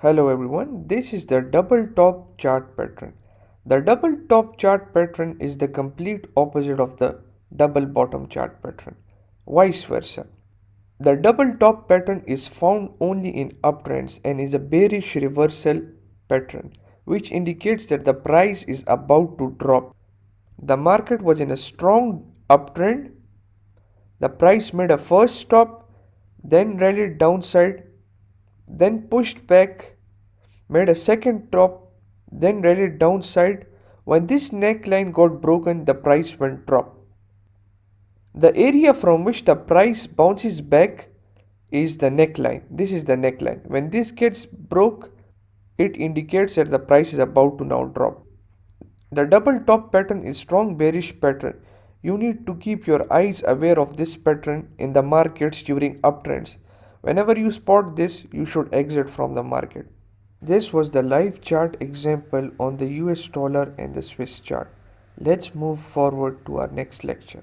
Hello everyone, this is the double top chart pattern. The double top chart pattern is the complete opposite of the double bottom chart pattern, vice versa. The double top pattern is found only in uptrends and is a bearish reversal pattern, which indicates that the price is about to drop. The market was in a strong uptrend. The price made a first stop, then rallied downside, then pushed back, made a second top, then rallied downside. When this neckline got broken, the price went drop. The area from which the price bounces back is the neckline. This is the neckline. When this gets broke, it indicates that the price is about to now drop. The double top pattern is strong bearish pattern. You need to keep your eyes aware of this pattern in the markets during uptrends. Whenever you spot this, you should exit from the market. This was the live chart example on the US dollar and the Swiss chart. Let's move forward to our next lecture.